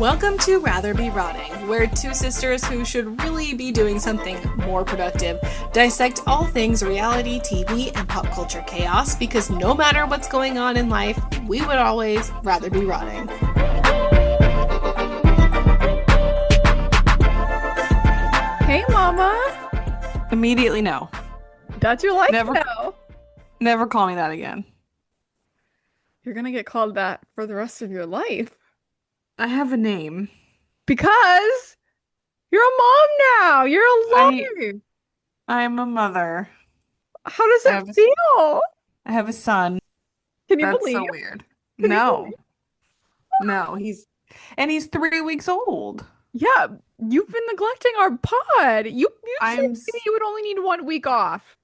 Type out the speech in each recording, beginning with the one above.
Welcome to Rather Be Rotting, where two sisters who should really be doing something more productive dissect all things reality, TV, and pop culture chaos because no matter what's going on in life, we would always rather be rotting. Hey, Mama. Immediately no. That's your life Never, now. never call me that again. You're gonna get called that for the rest of your life. I have a name. Because you're a mom now. You're alive. I'm a mother. How does I it have a- feel? I have a son. Can you That's believe? so weird. Can you No. believe? No, he's 3 weeks old. Yeah, you've been neglecting our pod. You said I'm to me you would only need 1 week off.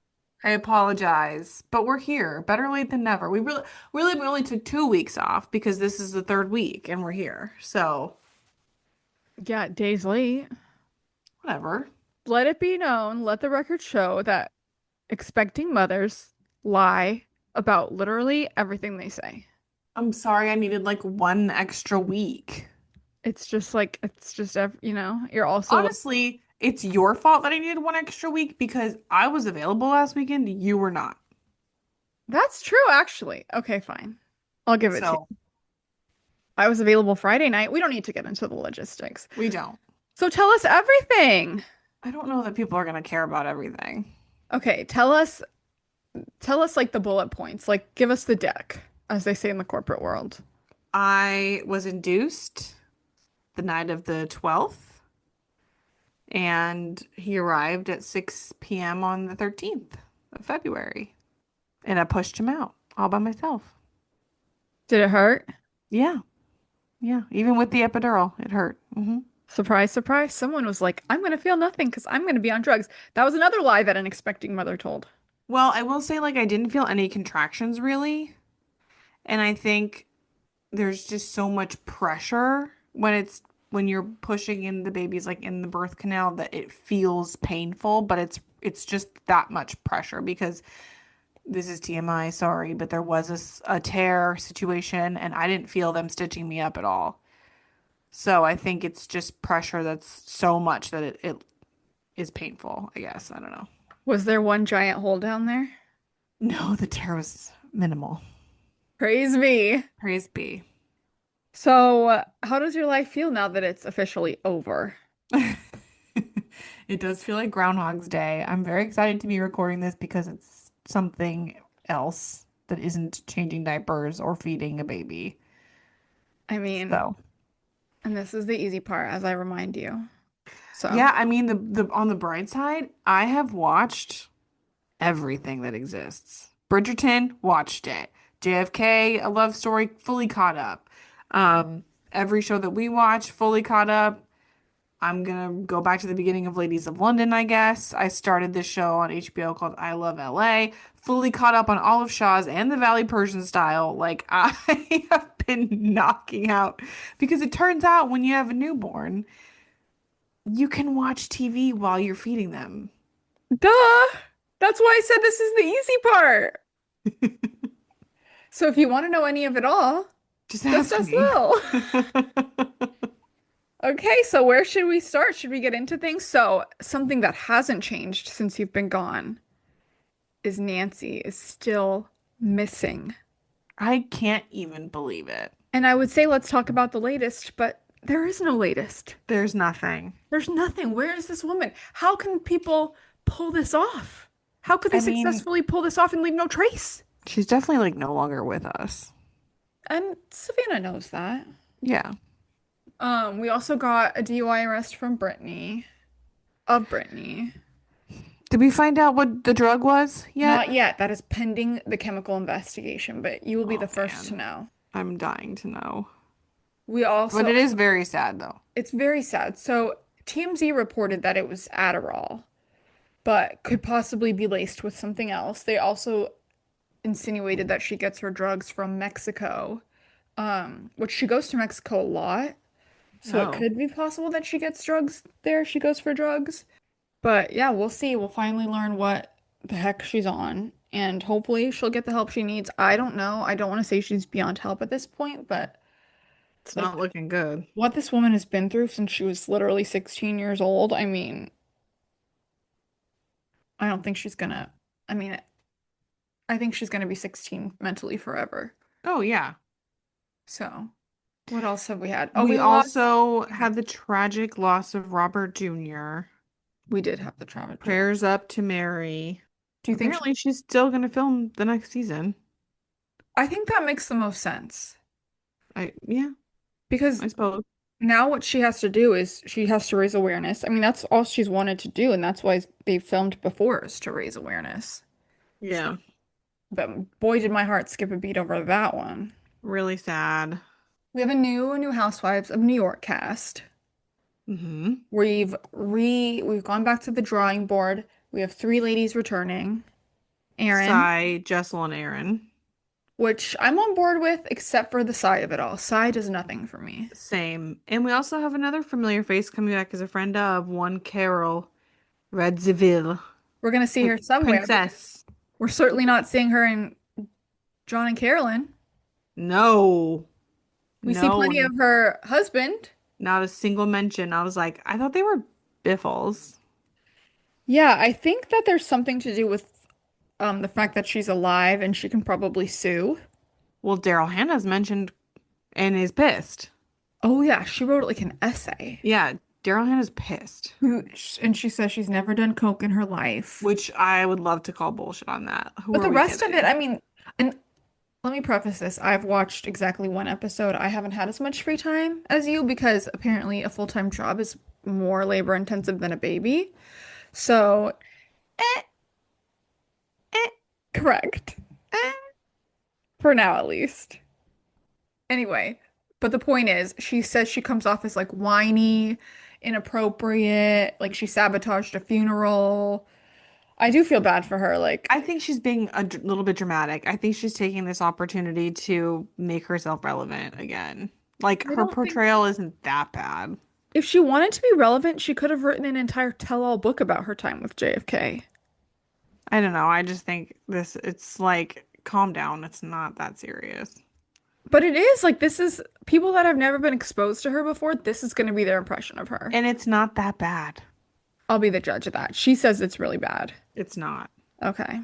I apologize, but we're here. Better late than never. We only took 2 weeks off because this is the third week and we're here. So, Yeah, days late. whatever. Let it be known, let the record show that expecting mothers lie about literally everything they say. I'm sorry I needed like one extra week. It's just, you're also Honestly, it's your fault that I needed one extra week because I was available last weekend. You were not. That's true, actually. Okay, fine. I'll give it to So you. I was available Friday night. We don't need to get into the logistics. we don't. So tell us everything. I don't know that people are going to care about everything. Okay, tell us like the bullet points. Like give us the deck, as they say in the corporate world. I was induced the night of the 12th, and he arrived at 6 p.m. on the 13th of February. And I pushed him out all by myself. Did it hurt? Yeah. Yeah. Even with the epidural, it hurt. Surprise, surprise. Someone was like, I'm going to feel nothing because I'm going to be on drugs. That was another lie that an expecting mother told. Well, I will say, like, I didn't feel any contractions really. And I think there's just so much pressure when you're pushing in the baby's like in the birth canal that it feels painful, but it's just that much pressure because this is TMI, sorry, but there was a tear situation and I didn't feel them stitching me up at all. So I think it's just pressure that's so much that it is painful, I guess. I don't know. Was there one giant hole down there? No, the tear was minimal. Praise me. Praise be. So, how does your life feel now that it's officially over? It does feel like Groundhog's Day. I'm very excited to be recording this because it's something else that isn't changing diapers or feeding a baby. I mean, So, and this is the easy part, as I remind you. So, yeah, I mean the on the bright side, I have watched everything that exists. Bridgerton, watched it. JFK, A Love Story, fully caught up. Every show that we watch, fully caught up. I'm gonna go back to the beginning of Ladies of London, I guess. I started this show on HBO called I Love LA. Fully caught up on all of Shaw's and the Valley Persian style. Like, I have been knocking out. Because it turns out when you have a newborn, you can watch TV while you're feeding them. duh. That's why I said this is the easy part. So, if you want to know any of it all, Just just ask as me. well. Okay, so where should we start? Should we get into things? So, something that hasn't changed since you've been gone is Nancy is still missing. I can't even believe it. And I would say let's talk about the latest, but there is no latest. There's nothing. There's nothing. Where is this woman? How can people pull this off? How could they I mean- successfully pull this off and leave no trace? She's definitely like no longer with us. And Savannah knows that. Yeah. We also got a DUI arrest from Britney. Of Britney. Did we find out what the drug was yet? Not yet. That is pending the chemical investigation, but you will be Oh, the first to man. know. I'm dying to know. We also, But it is very sad though. it's very sad. So TMZ reported that it was Adderall, but could possibly be laced with something else. They also insinuated that she gets her drugs from Mexico, which she goes to Mexico a lot. So Oh. it could be possible that she gets drugs there. She goes for drugs. But yeah, we'll see. We'll finally learn what the heck she's on. And hopefully she'll get the help she needs. I don't know. I don't want to say she's beyond help at this point, but It's Like not looking good. what this woman has been through since she was literally 16 years old. I mean, I don't think she's gonna, I mean, I think she's gonna be 16 mentally forever. Oh, yeah. So, what else have we had? Oh, We we lost. also had the tragic loss of Robert Jr. We did have the trauma. Prayers up to Mary. Do you think Apparently, she's still going to film the next season. I think that makes the most sense Yeah, because I suppose. now what she has to do is she has to raise awareness. I mean, that's all she's wanted to do, and that's why they filmed before is to raise awareness. So, Yeah, but boy, did my heart skip a beat over that one. really sad. We have a new Housewives of New York cast. Mm-hmm. We've gone back to the drawing board. We have three ladies returning. Aaron, Sai, Jessel, and Aaron. which I'm on board with, except for the Sai of it all. Sai does nothing for me. Same. And we also have another familiar face coming back as a friend of one Carol Radzivil. We're gonna see her somewhere, but Princess. we're certainly not seeing her in John and Carolyn. No. We see No. plenty of her husband. Not a single mention. I was like, I thought they were Biffles. Yeah, I think that there's something to do with the fact that she's alive and she can probably sue. Well, Daryl Hannah's mentioned and is pissed. Oh yeah, she wrote like an essay. Yeah, Daryl Hannah's pissed. And she says she's never done coke in her life. Which I would love to call bullshit on that. Who But are the we rest of it, kidding? I mean, and let me preface this. I've watched exactly one episode. I haven't had as much free time as you because apparently a full-time job is more labor intensive than a baby. So, Eh, eh, correct. eh. For now, at least. Anyway, but the point is, she says she comes off as like whiny, inappropriate, like she sabotaged a funeral. I do feel bad for her. Like, I think she's being a little bit dramatic. I think she's taking this opportunity to make herself relevant again. Like, I her don't think portrayal isn't that bad. if she wanted to be relevant, she could have written an entire tell-all book about her time with JFK. I don't know. I just think it's like, calm down. It's not that serious. But it is like this is people that have never been exposed to her before. This is going to be their impression of her. And it's not that bad. I'll be the judge of that. She says it's really bad. It's not. Okay.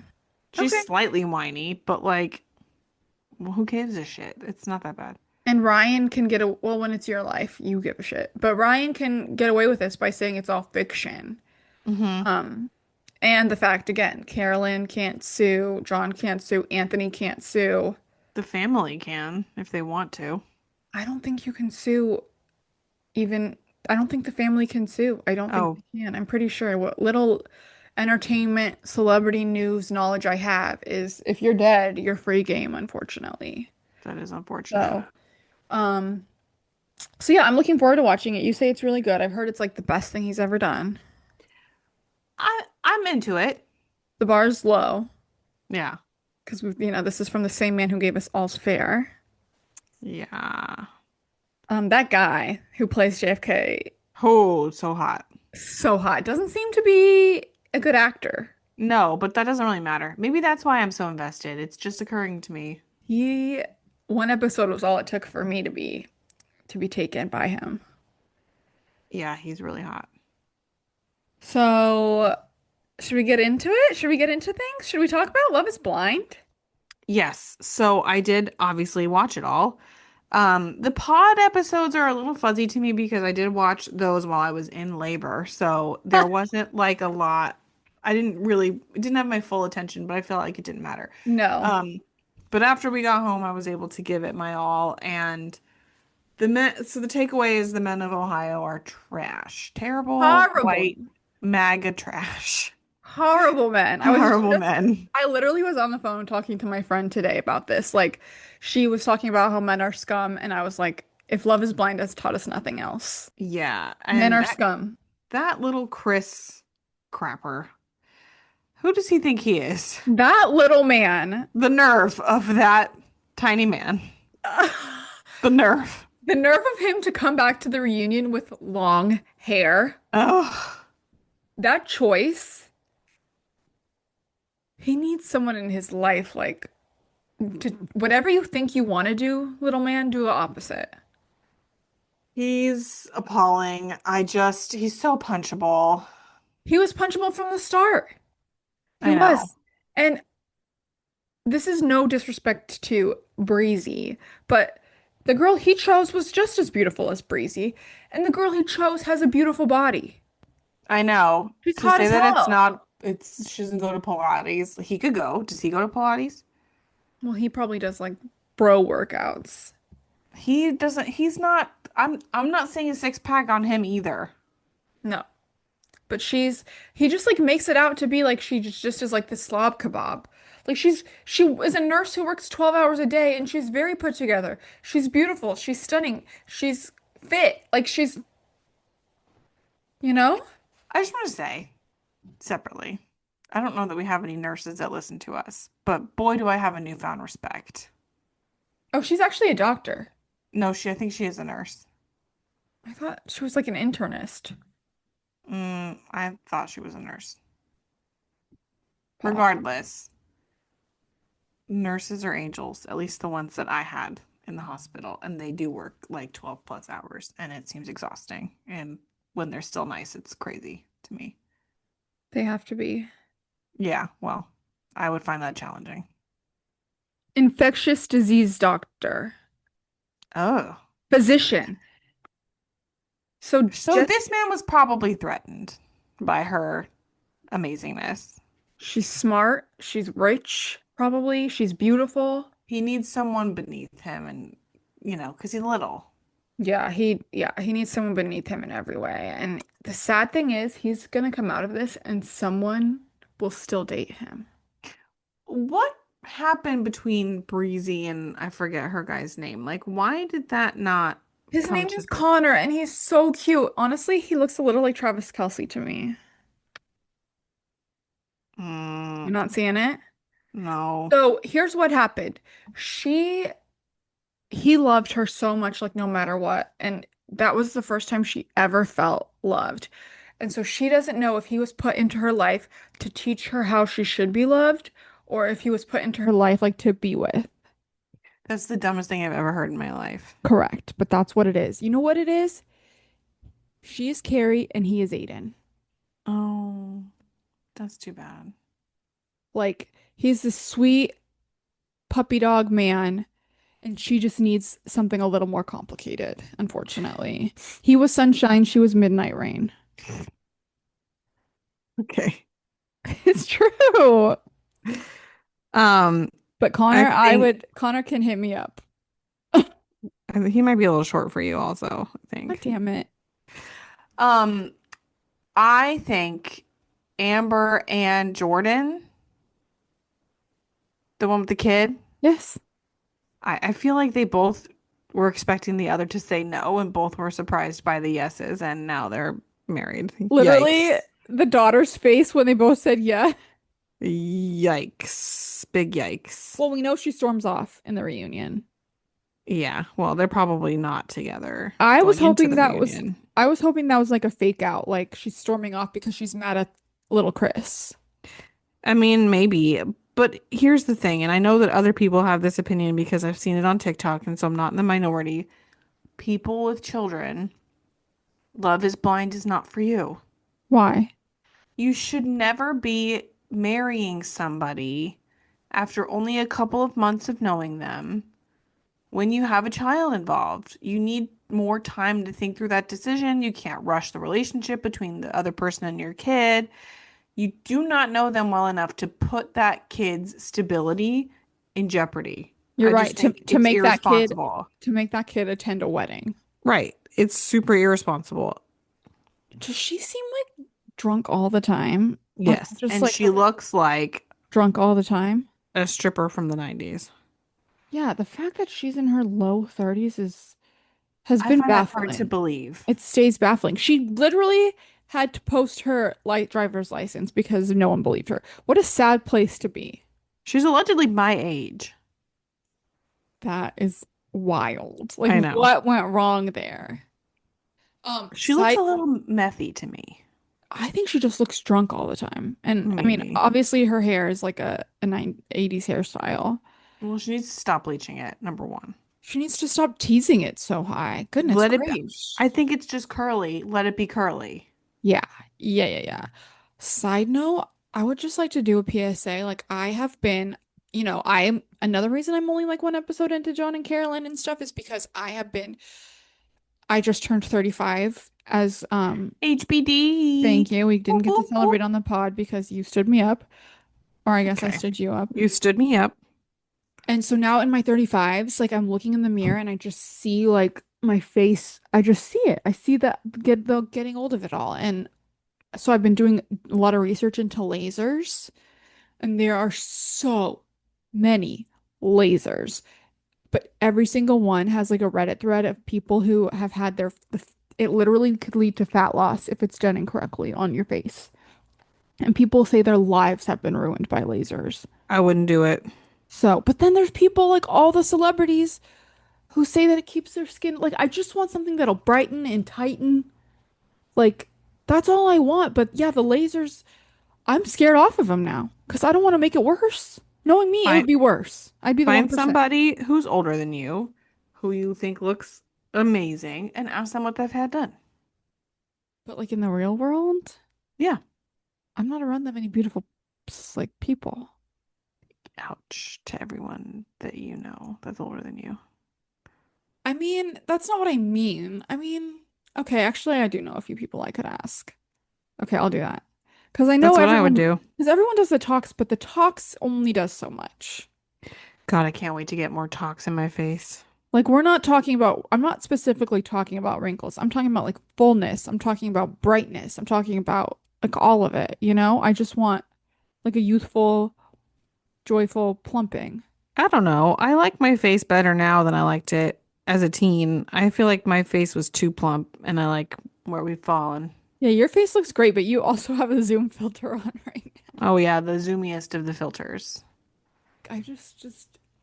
She's Okay. slightly whiny, but like, well, who gives a shit? It's not that bad. And Ryan can get a well, when it's your life, you give a shit. But Ryan can get away with this by saying it's all fiction. Mm-hmm. Um, and the fact again, Carolyn can't sue, John can't sue, Anthony can't sue. The family can if they want to. I don't think you can sue even I don't think the family can sue. I don't think Oh, they can. I'm pretty sure what little entertainment celebrity news knowledge I have is if you're dead, you're free game, unfortunately. that is unfortunate. So, um, so yeah, I'm looking forward to watching it. You say it's really good. I've heard it's like the best thing he's ever done. I'm into it. The bar's low Yeah. because this is from the same man who gave us All's Fair. Yeah. That guy who plays JFK, Oh, so hot. so hot. Doesn't seem to be a good actor. No, but that doesn't really matter. Maybe that's why I'm so invested. It's just occurring to me. He One episode was all it took for me to be taken by him. Yeah, he's really hot. So, should we get into it? Should we get into things? Should we talk about Love is Blind? Yes. So I did obviously watch it all. The pod episodes are a little fuzzy to me because I did watch those while I was in labor. So there wasn't like a lot. It didn't have my full attention, but I felt like it didn't matter. No. But after we got home, I was able to give it my all. And so the takeaway is the men of Ohio are trash. Terrible, Horrible. white, MAGA trash. Horrible men. Horrible men. I literally was on the phone talking to my friend today about this. Like, she was talking about how men are scum, and I was like, if Love is Blind has taught us nothing else. Yeah. Men And are scum. that little Chris crapper. Who does he think he is? That little man, The nerve of that tiny man. The nerve. the nerve of him to come back to the reunion with long hair, Oh, that choice, he needs someone in his life, like, to whatever you think you want to do, little man, do the opposite. He's appalling. He's so punchable. He was punchable from the start. He I know. was. And this is no disrespect to Breezy, but the girl he chose was just as beautiful as Breezy, and the girl he chose has a beautiful body. I know. She's To hot say as that hell. she doesn't go to Pilates. He could go. Does he go to Pilates? Well, he probably does like bro workouts. He doesn't, he's not, I'm not seeing a six pack on him either. No. But he just like makes it out to be like she just is like the slob kebab. Like she is a nurse who works 12 hours a day and she's very put together. She's beautiful, she's stunning, she's fit. Like she's, you know? I just want to say separately, I don't know that we have any nurses that listen to us, but boy, do I have a newfound respect. Oh, she's actually a doctor. No, I think she is a nurse. I thought she was like an internist. I thought she was a nurse. Pop. Regardless, nurses are angels, at least the ones that I had in the hospital, and they do work like 12 plus hours, and it seems exhausting. And when they're still nice, it's crazy to me. They have to be. Yeah, well, I would find that challenging. Infectious disease doctor. Oh. Physician. So So just this man was probably threatened by her amazingness. she's smart, she's rich, probably, she's beautiful. He needs someone beneath him and, because he's little. Yeah, he needs someone beneath him in every way. And the sad thing is he's gonna come out of this and someone will still date him. What happened between Breezy and I forget her guy's name? Like, why did that not His come name to is the... Connor and he's so cute. Honestly, he looks a little like Travis Kelsey to me. Mm, You're not seeing it? no. So here's what happened. She He loved her so much, like no matter what. And that was the first time she ever felt loved. And so she doesn't know if he was put into her life to teach her how she should be loved or if he was put into her life like to be with. That's the dumbest thing I've ever heard in my life. Correct, but that's what it is. You know what it is? She is Carrie and he is Aiden. Oh, that's too bad. Like he's this sweet puppy dog man and she just needs something a little more complicated, unfortunately. He was sunshine, she was midnight rain. Okay. It's true. Um, But I think Connor can hit me up. he might be a little short for you also, I God think. damn it. Um, I think Amber and Jordan, the one with the kid, Yes. I feel like they both were expecting the other to say no, and both were surprised by the yeses, and now they're married. Literally, Yikes. the daughter's face when they both said yeah. Yikes. Big yikes. Well, we know she storms off in the reunion. Yeah, well, they're probably not together I was going into hoping the that was reunion. I was hoping that was like a fake out, like she's storming off because she's mad at little Chris. I mean, maybe, but here's the thing, and I know that other people have this opinion because I've seen it on TikTok, and so I'm not in the minority. People with children, Love is Blind is not for you. Why? You should never be marrying somebody after only a couple of months of knowing them when you have a child involved. You need more time to think through that decision. You can't rush the relationship between the other person and your kid. You do not know them well enough to put that kid's stability in jeopardy. You're I just right. think To it's make irresponsible. that kid attend a wedding. Right. It's super irresponsible. Does she seem like drunk all the time? Like Yes. just And like she looks like drunk all the time? a stripper from the 90s. Yeah, the fact that she's in her low 30s is has I been find that hard to baffling. believe. It stays baffling. She literally had to post her light driver's license because no one believed her. What a sad place to be. She's allegedly my age. That is wild. Like I know. what went wrong there? She looks Side a little methy to me. I think she just looks drunk all the time. And I mean, Maybe. obviously her hair is like a 80s hairstyle. Well, she needs to stop bleaching it, number one. She needs to stop teasing it so high. Goodness Let it be. gracious. I think it's just curly. Let it be curly. Yeah. Yeah. Side note, I would just like to do a PSA. Like I have been, I am another reason I'm only like one episode into John and Carolyn and stuff is because I just turned 35 as thank HBD. you. We didn't Whoop, get to whoop, celebrate whoop. on the pod because you stood me up, or I guess I Okay. stood you up. You stood me up. And so now in my 35s, like I'm looking in the mirror and I just see like my face. I just see it. I see that the getting old of it all. And so I've been doing a lot of research into lasers, and there are so many lasers, but every single one has like a Reddit thread of people who have had it literally could lead to fat loss if it's done incorrectly on your face. And people say their lives have been ruined by lasers. I wouldn't do it. So, but then there's people like all the celebrities who say that it keeps their skin like I just want something that'll brighten and tighten. Like that's all I want. But yeah, the lasers, I'm scared off of them now because I don't want to make it worse. Knowing me, it would Find be worse. I'd be the find 1%. somebody who's older than you, who you think looks amazing, and ask them what they've had done. But like in the real world, Yeah. I'm not around that many beautiful like people. Ouch to everyone that you know that's older than you. I mean, that's not what I mean. I mean, okay, actually, I do know a few people I could ask. Okay, I'll do that. Because I know That's what I would do. because everyone does the talks, but the talks only does so much. God, I can't wait to get more talks in my face. Like, I'm not specifically talking about wrinkles. I'm talking about like fullness. I'm talking about brightness. I'm talking about like all of it, you know? I just want like a youthful, joyful plumping. I don't know. I like my face better now than I liked it as a teen. I feel like my face was too plump and I like where we've fallen. Yeah, your face looks great, but you also have a zoom filter on right now. Oh yeah, the zoomiest of the filters. I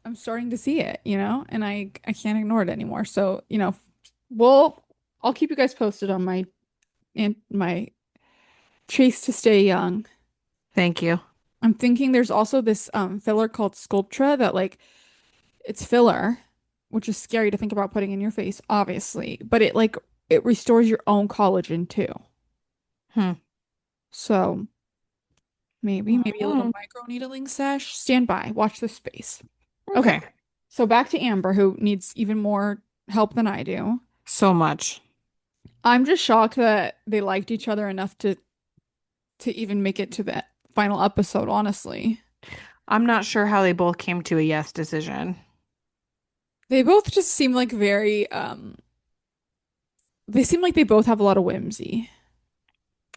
I'm starting to see it, you know, and I can't ignore it anymore. So, well, I'll keep you guys posted on my chase to stay young. Thank you. I'm thinking there's also this filler called Sculptra that like it's filler, which is scary to think about putting in your face, obviously, but it restores your own collagen too. Hmm. So maybe a little Mm. micro needling sesh. Stand by, watch this space. Okay. Okay. So back to Amber, who needs even more help than I do. So much. I'm just shocked that they liked each other enough to even make it to the final episode, honestly. I'm not sure how they both came to a yes decision. They both just seem like they seem like they both have a lot of whimsy,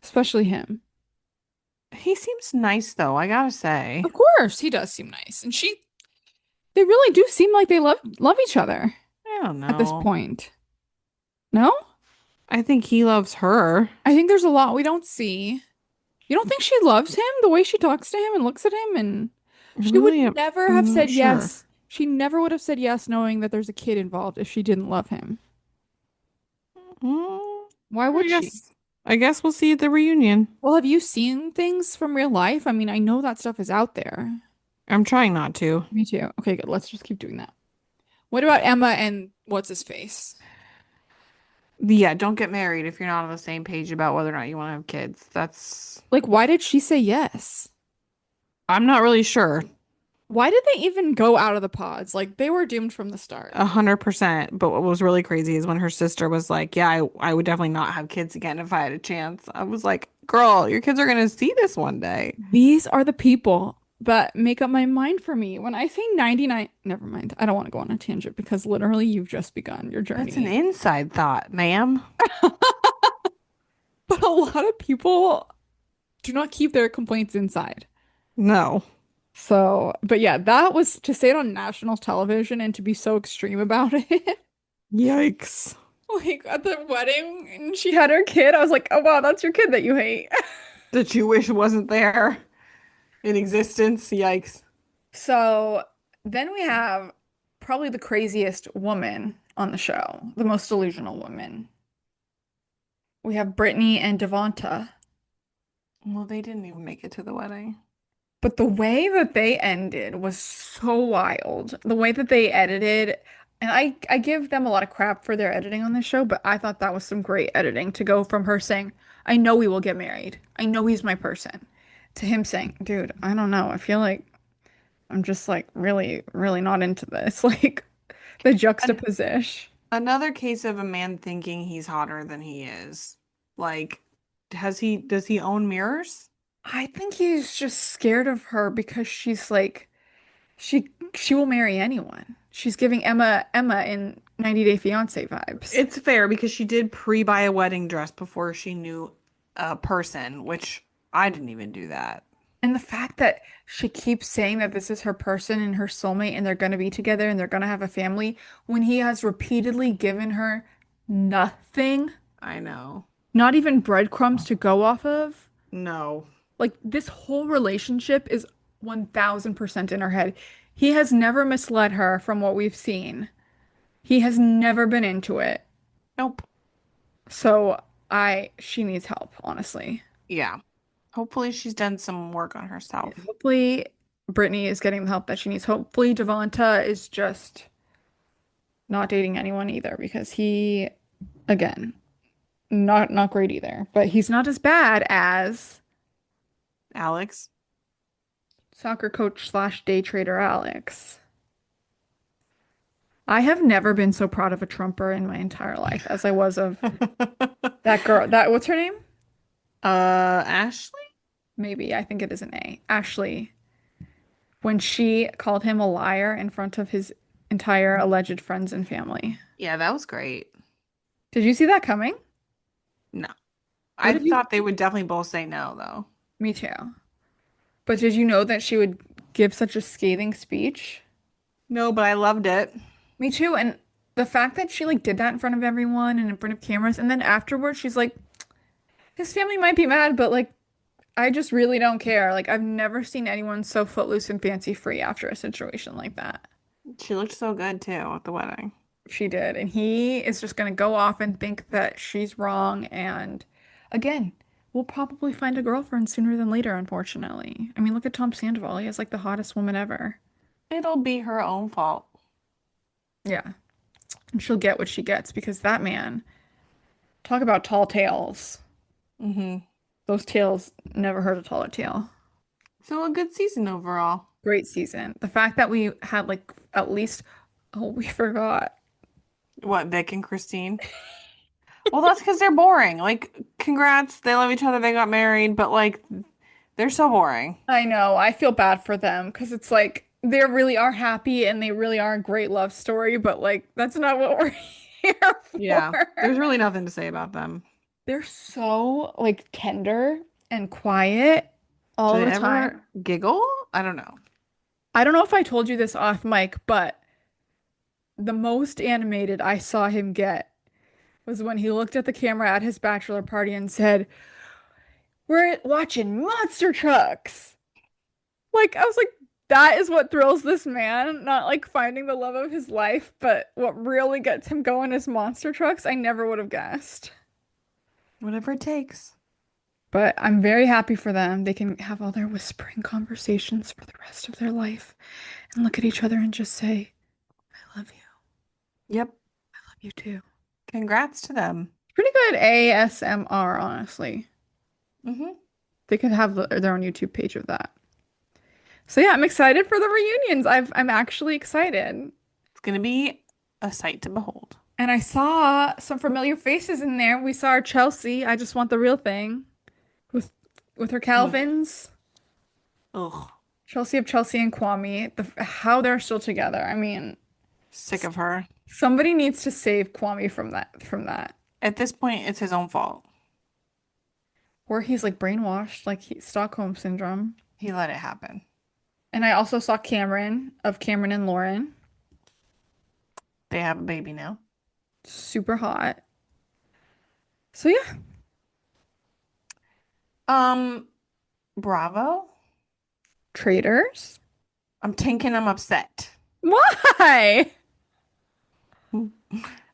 especially him. He seems nice though, I gotta say. Of course, he does seem nice. And they really do seem like they love each other I don't at this know. point. No? I think he loves her. I think there's a lot we don't see. You don't think she loves him the way she talks to him and looks at him and she would Really, never have I'm not said sure. yes. She never would have said yes knowing that there's a kid involved if she didn't love him. Mm, Why I would she? guess I guess we'll see at the reunion. Well, have you seen things from real life? I mean, I know that stuff is out there. I'm trying not to. Me too. Okay, good. Let's just keep doing that. What about Emma and what's his face? Yeah, don't get married if you're not on the same page about whether or not you want to have kids. That's Like, why did she say yes? I'm not really sure. Why did they even go out of the pods? Like, they were doomed from the start. 100%. But what was really crazy is when her sister was like, "Yeah, I would definitely not have kids again if I had a chance." I was like, "Girl, your kids are gonna see this one day." These are the people that make up my mind for me. When I say 99, never mind. I don't want to go on a tangent because literally you've just begun your That's an journey. inside thought, ma'am. But a lot of people do not keep their complaints inside. No. So, but yeah, that was to say it on national television and to be so extreme about it. Yikes. Like at the wedding, and she had her kid. I was like, oh wow, that's your kid that you hate. That you wish wasn't there in existence. Yikes. So then we have probably the craziest woman on the show, the most delusional woman. We have Brittany and Devonta. Well, they didn't even make it to the wedding. But the way that they ended was so wild. The way that they edited, And I give them a lot of crap for their editing on this show, but I thought that was some great editing to go from her saying, I know we will get married. I know he's my person, to him saying, dude, I don't know. I feel like I'm just like really, really not into this. Like the An juxtaposition. another case of a man thinking he's hotter than he is. Like, does he own mirrors? I think he's just scared of her because she's like she will marry anyone. She's giving Emma in 90 Day Fiance vibes. It's fair because she did pre-buy a wedding dress before she knew a person, which I didn't even do that. And the fact that she keeps saying that this is her person and her soulmate and they're going to be together and they're going to have a family when he has repeatedly given her nothing, I know. not even breadcrumbs to go off of. No. Like this whole relationship is 1000% in her head. He has never misled her from what we've seen. He has never been into it. Nope. So she needs help, honestly. Yeah. Hopefully she's done some work on herself. Hopefully Brittany is getting the help that she needs. Hopefully Devonta is just not dating anyone either because he, again, not great either. But he's not as bad as Alex. soccer coach slash day trader Alex. I have never been so proud of a Trumper in my entire life as I was of that girl. That what's her name? Ashley? Maybe I think it is an A. Ashley. When she called him a liar in front of his entire alleged friends and family. Yeah, that was great. Did you see that coming? No. What I did you? thought they would definitely both say no, though. Me too. But did you know that she would give such a scathing speech? No, but I loved it. Me too. And the fact that she like did that in front of everyone and in front of cameras, and then afterwards she's like, his family might be mad, but like I just really don't care. Like I've never seen anyone so footloose and fancy free after a situation like that. She looked so good too at the wedding. She did. And he is just gonna go off and think that she's wrong. And again, we'll probably find a girlfriend sooner than later, unfortunately. I mean, look at Tom Sandoval. He has like the hottest woman ever. It'll be her own fault. Yeah. And she'll get what she gets because that man, talk about tall tales. Mm-hmm. Those tales never heard a taller tale. So a good season overall. Great season. The fact that we had like at least, oh, we forgot. What, Vic and Christine? Well, that's because they're boring. Like, congrats, they love each other, they got married, but like, they're so boring. I know. I feel bad for them because it's like they really are happy and they really are a great love story, but like that's not what we're here Yeah, for. there's really nothing to say about them. They're so like tender and quiet all Do the they time. ever giggle? I don't know. I don't know if I told you this off mic, but the most animated I saw him get was when he looked at the camera at his bachelor party and said, we're watching monster trucks. Like, I was like, that is what thrills this man, not like finding the love of his life, but what really gets him going is monster trucks. I never would have guessed. Whatever it takes. But I'm very happy for them. They can have all their whispering conversations for the rest of their life and look at each other and just say, I love you. Yep. I love you too. Congrats to them. Pretty good ASMR, honestly. Mm-hmm. They could have their own YouTube page of that. So yeah, I'm excited for the reunions. I'm actually excited. It's gonna be a sight to behold. And I saw some familiar faces in there. We saw our Chelsea. I just want the real thing with her Calvins. Ugh. Chelsea of Chelsea and Kwame. How they're still together. I mean, Sick of her. somebody needs to save Kwame from that. At this point, it's his own fault. Or he's like brainwashed, like Stockholm syndrome. He let it happen. And I also saw Cameron of Cameron and Lauren. They have a baby now. Super hot. So yeah. Bravo. Traitors. I'm thinking I'm upset. Why?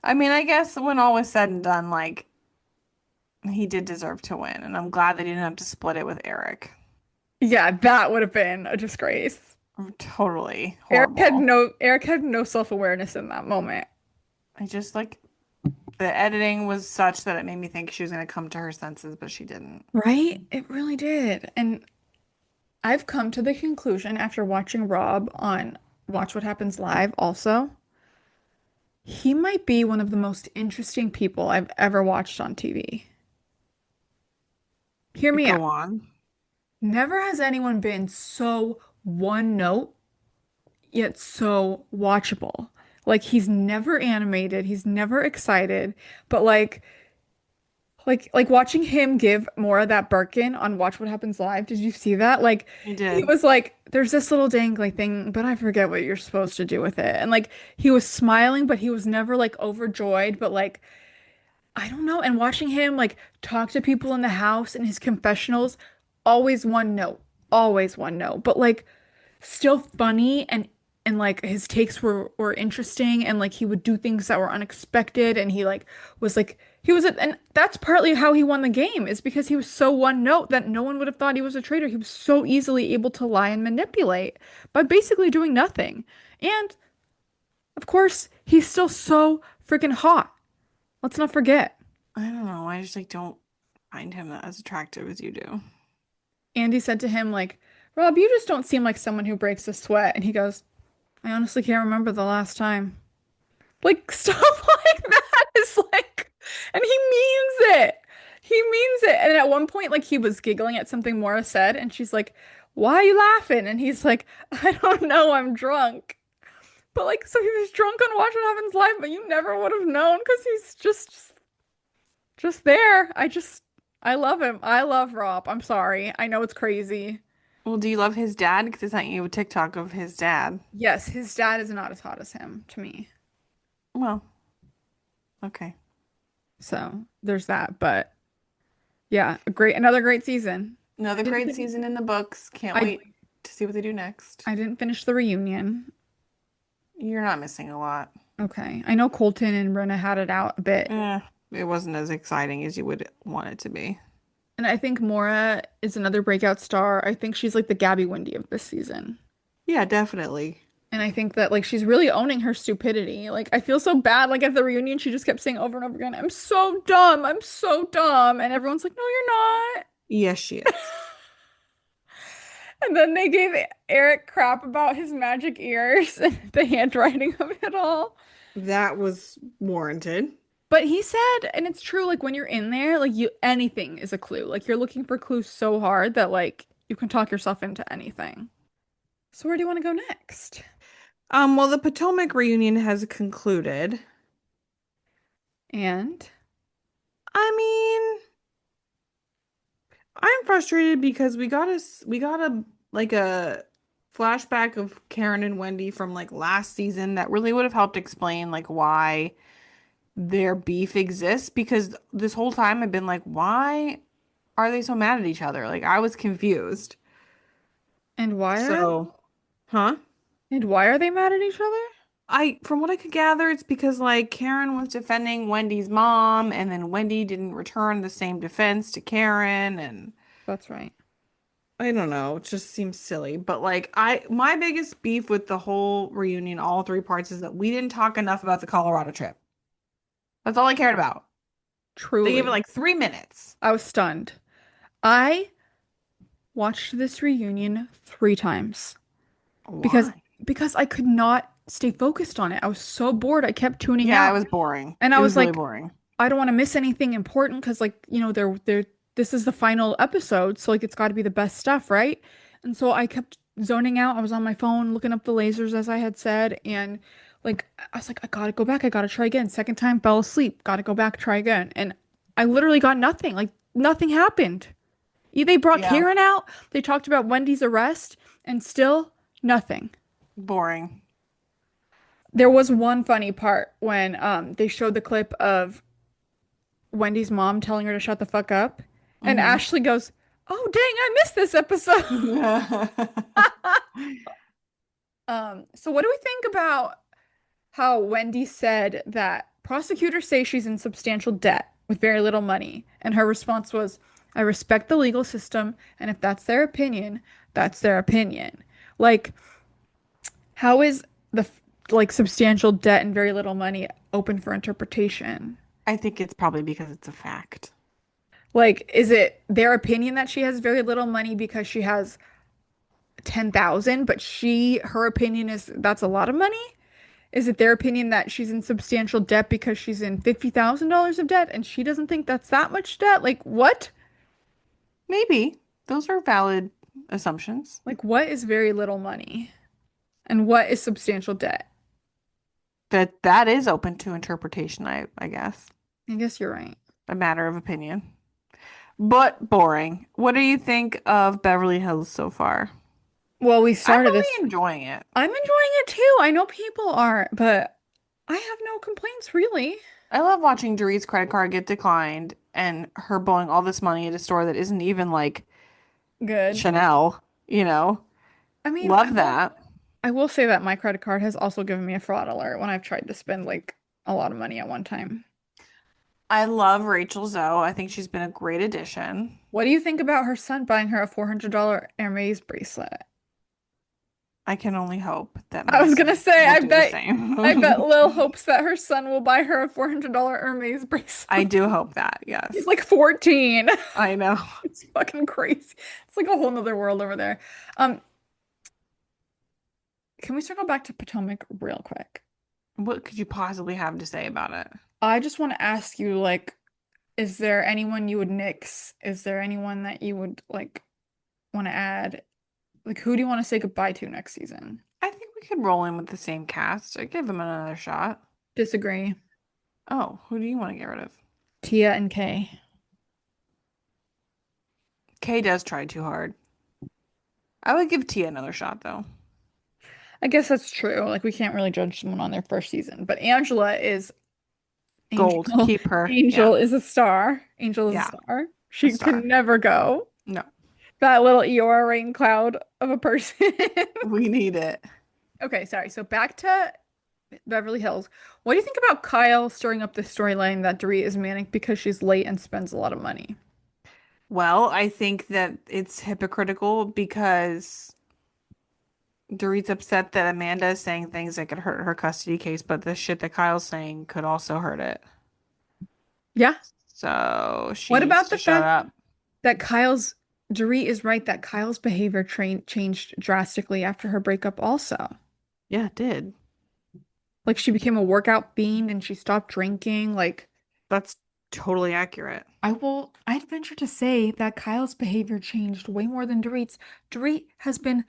I mean, I guess when all was said and done, like, he did deserve to win, and I'm glad they didn't have to split it with Eric. Yeah, that would have been a disgrace. Totally horrible. Eric had no self-awareness in that moment. I just like the editing was such that it made me think she was gonna come to her senses, but she didn't. Right? It really did. And I've come to the conclusion after watching Rob on Watch What Happens Live also, he might be one of the most interesting people I've ever watched on TV. Hear me out. Go on. Never has anyone been so one note yet so watchable. Like he's never animated, he's never excited, but like watching him give more of that Birkin on Watch What Happens Live. Did you see that? Like You he did. was like, there's this little dangly thing, but I forget what you're supposed to do with it. And like he was smiling, but he was never like overjoyed, but like I don't know. And watching him like talk to people in the house and his confessionals, always one note, always one note, but like still funny and like his takes were interesting and like he would do things that were unexpected and he like he was and that's partly how he won the game is because he was so one note that no one would have thought he was a traitor. He was so easily able to lie and manipulate by basically doing nothing. And of course, he's still so freaking hot. Let's not forget. I don't know. I just like don't find him as attractive as you do. Andy said to him like, "Rob, you just don't seem like someone who breaks a sweat." And he goes, "I honestly can't remember the last time." Like stuff like that is like, and he means it. He means it. And at one point, like he was giggling at something Maura said, and she's like, "Why are you laughing?" And he's like, "I don't know, I'm drunk." But like, so he was drunk on Watch What Happens Live, but you never would have known because he's just there. I love him. I love Rob. I'm sorry. I know it's crazy. Well, do you love his dad? Because I sent you a TikTok of his dad. Yes, his dad is not as hot as him to me. Well, okay. So there's that. But yeah, another great season. Another I didn't great fin- season in the books. Can't I wait to see what they do next. I didn't finish the reunion. You're not missing a lot. Okay. I know Colton and Brenna had it out a bit. It wasn't as exciting as you would want it to be. And I think Maura is another breakout star. I think she's like the Gabby Wendy of this season. Yeah, definitely. And I think that like she's really owning her stupidity. Like I feel so bad. Like at the reunion, she just kept saying over and over again, "I'm so dumb. I'm so dumb." And everyone's like, "No, you're not." Yes, she is. And then they gave Eric crap about his magic ears and the handwriting of it all. That was warranted. But he said, and it's true, like when you're in there, like you anything is a clue. Like you're looking for clues so hard that like you can talk yourself into anything. So where do you want to go next? Well, the Potomac reunion has concluded. And I mean, I'm frustrated because we got a like a flashback of Karen and Wendy from like last season that really would have helped explain like why their beef exists because this whole time I've been like, why are they so mad at each other? Like I was confused. and why are So, huh? and why are they mad at each other? From what I could gather, it's because like Karen was defending Wendy's mom, and then Wendy didn't return the same defense to Karen, and That's right. I don't know, it just seems silly. But like my biggest beef with the whole reunion, all three parts, is that we didn't talk enough about the Colorado trip. That's all I cared about. They gave it Truly. like 3 minutes. I was stunned. I watched this reunion 3 times because Why? because I could not stay focused on it. I was so bored. I kept tuning Yeah, it out. was boring. And I It was was really like, boring. I don't want to miss anything important because like, they're this is the final episode, so like it's got to be the best stuff, right? And so I kept zoning out. I was on my phone looking up the lasers as I had said, and like I was like, I gotta go back. I gotta try again. Second time, fell asleep. Gotta go back, try again. And I literally got nothing. Like nothing happened. They brought Yeah, Karen out. They talked about Wendy's arrest, and still nothing. boring. There was one funny part when they showed the clip of Wendy's mom telling her to shut the fuck up, and Hmm. Ashley goes, "Oh dang, I missed this episode." So what do we think about how Wendy said that prosecutors say she's in substantial debt with very little money, and her response was, "I respect the legal system, and if that's their opinion, that's their opinion." Like How is like substantial debt and very little money open for interpretation? I think it's probably because it's a fact. Like, is it their opinion that she has very little money because she has 10,000, but her opinion is that's a lot of money? Is it their opinion that she's in substantial debt because she's in $50,000 of debt and she doesn't think that's that much debt? Like, what? Maybe. Those are valid assumptions. Like, what is very little money? And what is substantial debt? That is open to interpretation, I guess. I guess you're right. A matter of opinion. But boring. What do you think of Beverly Hills so far? Well, we I'm started really this. enjoying it. I'm enjoying it too. I know people aren't, but I have no complaints really. I love watching Dorit's credit card get declined and her blowing all this money at a store that isn't even like Good. Chanel, you know? I mean, Love that. I will say that my credit card has also given me a fraud alert when I've tried to spend like a lot of money at one time. I love Rachel Zoe. I think she's been a great addition. What do you think about her son buying her a $400 Hermes bracelet? I can only hope that I was Nancy gonna say, will do the same. I bet Lil hopes that her son will buy her a $400 Hermes I bracelet. do hope that, He's yes. like 14. I know. It's fucking crazy. It's like a whole nother world over there. Um, can we circle back to Potomac real quick? What could you possibly have to say about it? I just want to ask you, like, is there anyone you would nix? Is there anyone that you would like want to add? Like, who do you want to say goodbye to next season? I think we could roll in with the same cast. I'd give them another shot. Disagree. Oh, who do you want to get rid of? Tia and Kay. Kay does try too hard. I would give Tia another shot though. I guess that's true. Like, we can't really judge someone on their first season, but Angela is Gold. Angel. Keep her. Angel Yeah. is a star. Angel is a Yeah. star. A She star. can never go. No. That little Eeyore rain cloud of a person. We need it. Okay, sorry. So back to Beverly Hills. What do you think about Kyle stirring up this storyline that Dorit is manic because she's late and spends a lot of money? Well, I think that it's hypocritical because Dorit's upset that Amanda is saying things that could hurt her custody case, but the shit that Kyle's saying could also hurt it. Yeah. So she What needs about to the shut fact up. that Dorit is right that Kyle's behavior changed drastically after her breakup also? Yeah, it did. Like she became a workout fiend and she stopped drinking. Like That's totally accurate. I'd venture to say that Kyle's behavior changed way more than Dorit's. Dorit has been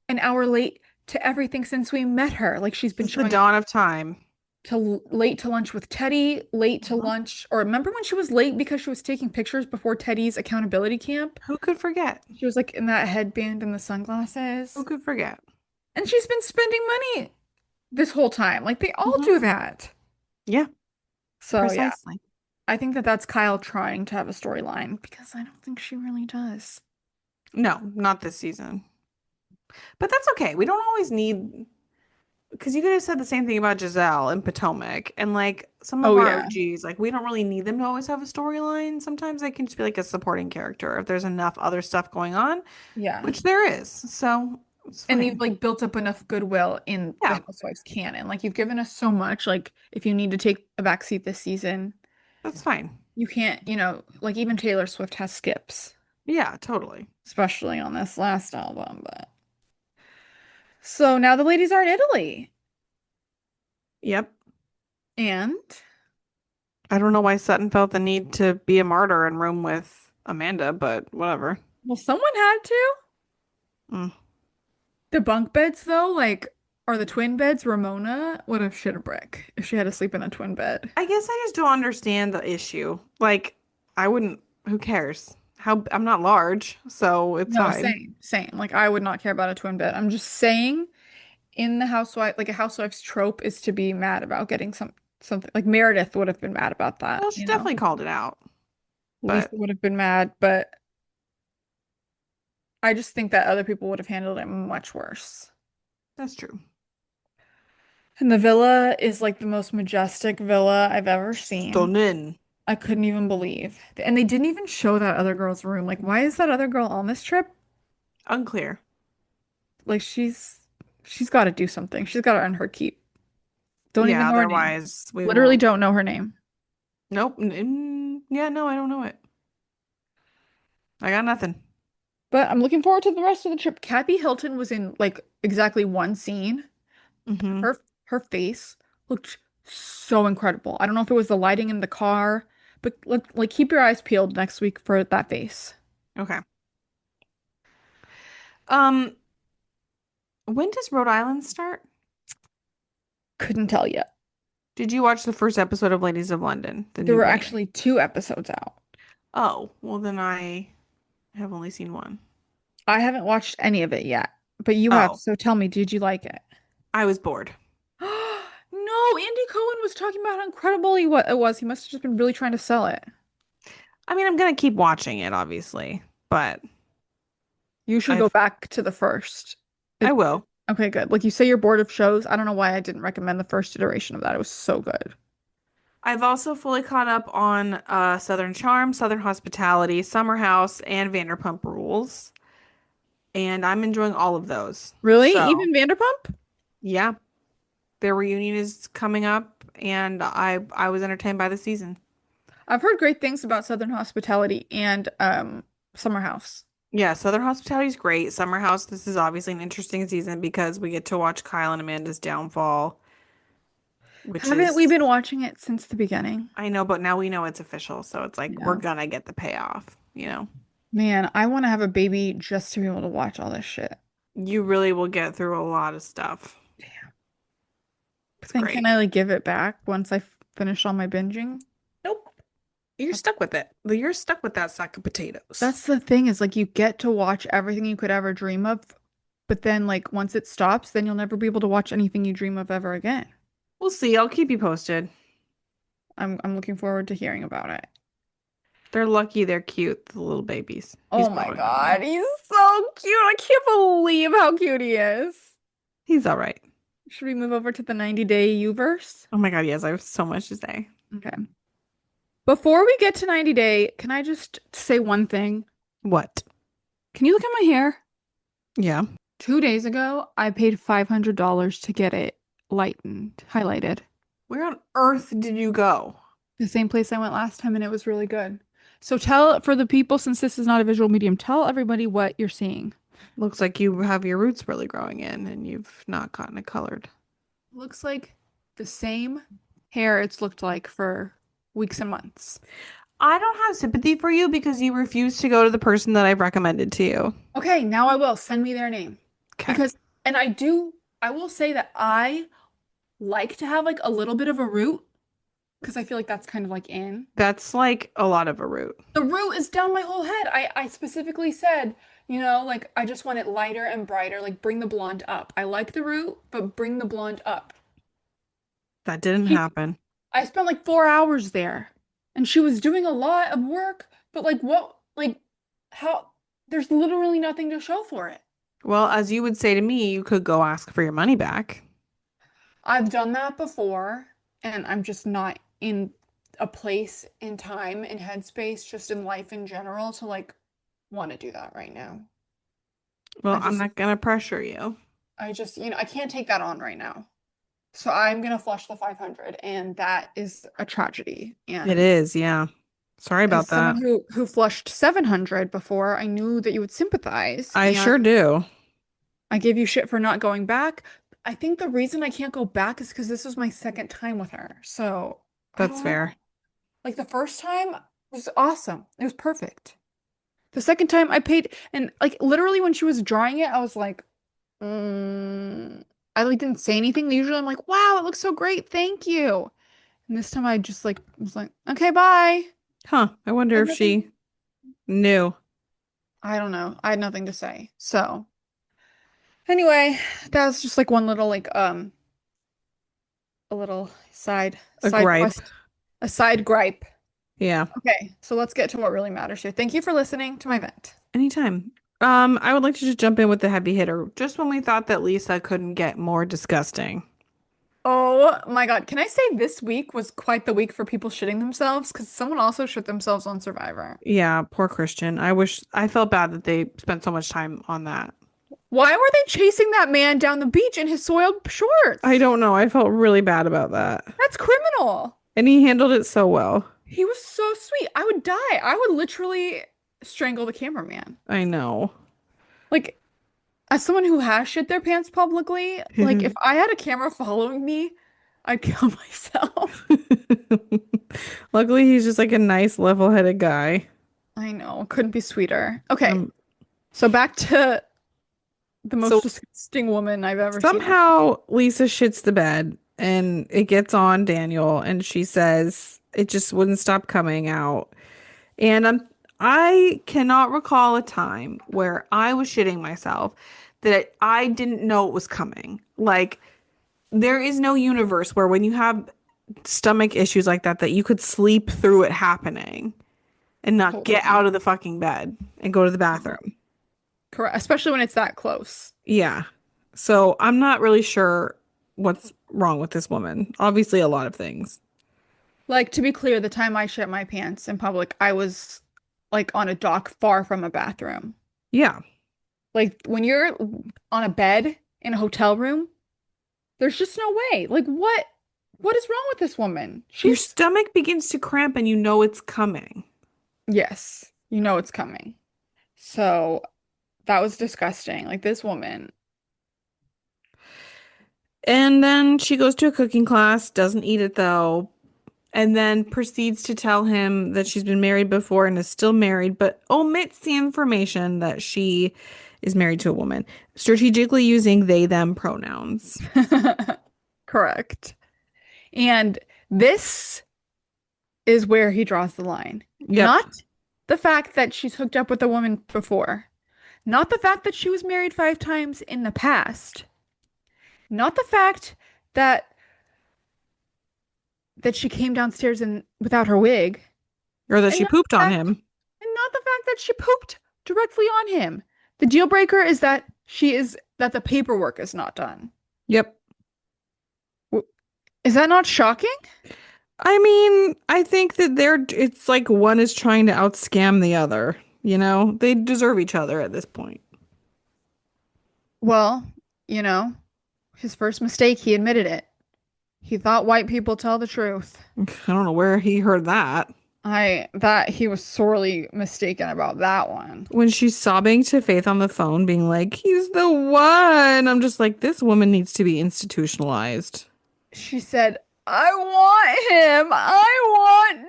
an hour late to everything since we met her. Like she's been Since the showing dawn of time. to late to lunch with Teddy, late to Mhm. lunch, or remember when she was late because she was taking pictures before Teddy's accountability camp? Who could forget? She was like in that headband and the sunglasses. Who could forget? And she's been spending money this whole time. Like they all Mhm. do that. Yeah, So yeah, precisely. I think that that's Kyle trying to have a storyline because I don't think she really does. No, not this season. But that's okay. We don't always need because you could have said the same thing about Giselle and Potomac and like some of Oh our yeah. OGs. Like we don't really need them to always have a storyline. Sometimes they can just be like a supporting character if there's enough other stuff going on, Yeah. which there is. So it's And you've fine. like built up enough goodwill in the Yeah, Housewives canon. Like you've given us so much. Like if you need to take a backseat this season, that's fine. you can't, like even Taylor Swift has skips, Yeah, totally. especially on this last album. But so now the ladies are in Italy. Yep. And I don't know why Sutton felt the need to be a martyr and room with Amanda, but whatever. well, someone had to. Mm. The bunk beds, though, like, are the twin beds. Ramona would have shit a brick if she had to sleep in a twin bed. I guess I just don't understand the issue. Like, I wouldn't, who cares? I'm not large, so it's No, fine. same. Like, I would not care about a twin bed. I'm just saying, in the housewife, like a housewife's trope is to be mad about getting something. Like Meredith would have been mad about that, Well, she definitely called it out, Lisa but would have been mad, but I just think that other people would have handled it much worse. that's true. And the villa is like the most majestic villa I've ever seen. Stunning. I couldn't even believe. And they didn't even show that other girl's room. Like, why is that other girl on this trip? Unclear. Like, she's She's got to do something. She's got to earn her keep. Don't even Yeah, know her name. otherwise we Literally won't. don't know her name. Nope. Yeah, no, I don't know it. I got nothing. But I'm looking forward to the rest of the trip. Kathy Hilton was in like exactly one scene. Mm-hmm. Her face looked so incredible. I don't know if it was the lighting in the car, but like keep your eyes peeled next week for that face. Okay. Um, when does Rhode Island start? Couldn't tell yet. Did you watch the first episode of Ladies of London, the There new were babe? actually two episodes out. Oh, well then I have only seen one. I haven't watched any of it yet, but you have. Oh, So tell me, did you like it? I was bored. No, Andy Cohen was talking about how incredible it was. He must have just been really trying to sell it. I mean, I'm gonna keep watching it, obviously, but You should go I've back to the first. I It, will. okay, good. Like you say you're bored of shows. I don't know why I didn't recommend the first iteration of that. It was so good. I've also fully caught up on Southern Charm, Southern Hospitality, Summer House, and Vanderpump Rules, and I'm enjoying all of those. Really? So, Even Vanderpump? yeah, their reunion is coming up, and I was entertained by the season. I've heard great things about Southern Hospitality and Summer House. Yeah, Southern Hospitality is great. Summer House, this is obviously an interesting season because we get to watch Kyle and Amanda's downfall, which Haven't we is, been watching it since the beginning? I know, but now we know it's official, so it's like we're Yeah. gonna get the payoff, you know? Man, I want to have a baby just to be able to watch all this shit. You really will get through a lot of stuff. It's Then can great. I like give it back once I finish all my binging? Nope. You're stuck with it. You're stuck with that sack of potatoes. That's the thing is like you get to watch everything you could ever dream of, but then like once it stops, then you'll never be able to watch anything you dream of ever again. We'll see. I'll keep you posted. I'm looking forward to hearing about it. They're lucky they're cute, the little babies. He's Oh my growing on God, me. he's so cute. I can't believe how cute he is. He's all right. Should we move over to the 90-day U-verse? Oh my God, yes, I have so much to say. Okay. Before we get to 90 day, can I just say one thing? What? Can you look at my hair? Yeah. 2 days ago, I paid $500 to get it lightened, highlighted. Where on earth did you go? The same place I went last time, and it was really good. So tell for the people, since this is not a visual medium, tell everybody what you're seeing. Looks like you have your roots really growing in and you've not gotten it colored. Looks like the same hair it's looked like for weeks and months. I don't have sympathy for you because you refuse to go to the person that I've recommended to you. Okay, now I will. Send me their name. Okay. Because, and I will say that I like to have like a little bit of a root because I feel like that's kind of like in. That's like a lot of a root. The root is down my whole head. I specifically said, like I just want it lighter and brighter, like bring the blonde up. I like the root, but bring the blonde up. That didn't He, happen. I spent like 4 hours there and she was doing a lot of work, but like what, like how, there's literally nothing to show for it. Well, as you would say to me, you could go ask for your money back. I've done that before, and I'm just not in a place in time and headspace, just in life in general, to like want to do that right now. Well, I I'm just, not gonna pressure you. I can't take that on right now. So I'm gonna flush the 500, and that is a tragedy. It And is, yeah. Sorry as about someone that. who flushed 700 before, I knew that you would sympathize, I and sure do. I gave you shit for not going back. I think the reason I can't go back is because this was my second time with her. So I That's don't know. fair. Like the first time was awesome. It was perfect. The second time I paid, and like literally when she was drawing it, I was like, I like didn't say anything. Usually I'm like, wow, it looks so great. Thank you. And this time I just like was like, okay, bye. Huh. I I wonder had if nothing. she knew. I don't know. I had nothing to say. So anyway, that was just like one little like a little A side gripe. quest, a side gripe. Yeah. Okay, so let's get to what really matters here. Thank you for listening to my vent. Anytime. I would like to just jump in with the heavy hitter. Just when we thought that Lisa couldn't get more disgusting. Oh my God. Can I say this week was quite the week for people shitting themselves? Because someone also shit themselves on Survivor. Yeah, poor Christian. I felt bad that they spent so much time on that. Why were they chasing that man down the beach in his soiled I shorts? don't know. I felt really bad about that. That's criminal. And he handled it so well. He was so sweet. I would die. I would literally strangle the cameraman. I know. Like, as someone who has shit their pants publicly, like if I had a camera following me, I'd kill myself. Luckily, he's just like a nice, level-headed guy. I know, couldn't be sweeter. Okay, Um, so back to the most so disgusting woman I've ever seen. somehow Lisa shits the bed and it gets on Daniel, and she says it just wouldn't stop coming out. And I cannot recall a time where I was shitting myself that I didn't know it was coming. Like, there is no universe where when you have stomach issues like that, that you could sleep through it happening and not get Totally. out of the fucking bed and go to the bathroom. Correct, especially when it's that close. Yeah. So I'm not really sure what's wrong with this woman. Obviously, a lot of things. Like, to be clear, the time I shit my pants in public, I was like on a dock far from a bathroom. Yeah. Like, when you're on a bed in a hotel room, there's just no way. Like, what is wrong with this woman? Your She's, stomach begins to cramp and you know it's coming. yes, you know it's coming. So that was disgusting. Like, this woman, And then she goes to a cooking class, doesn't eat it though, and then proceeds to tell him that she's been married before and is still married, but omits the information that she is married to a woman, strategically using they, them pronouns. correct. And this is where he draws the line. Yep. Not the fact that she's hooked up with a woman before, not the fact that she was married 5 times in the past, not the fact that she came downstairs and without her wig, Or that and she not the pooped on fact him. and not the fact that she pooped directly on him. The deal breaker is that the paperwork is not done. Yep. Is that not shocking? I mean, I think that it's like one is trying to outscam the other. You know, they deserve each other at this point. Well, you know, his first mistake, he admitted it. He thought white people tell the truth. I don't know where he heard that. That he was sorely mistaken about that one. When she's sobbing to Faith on the phone, being like, he's the one. I'm just like, this woman needs to be institutionalized. She said, I want him. I want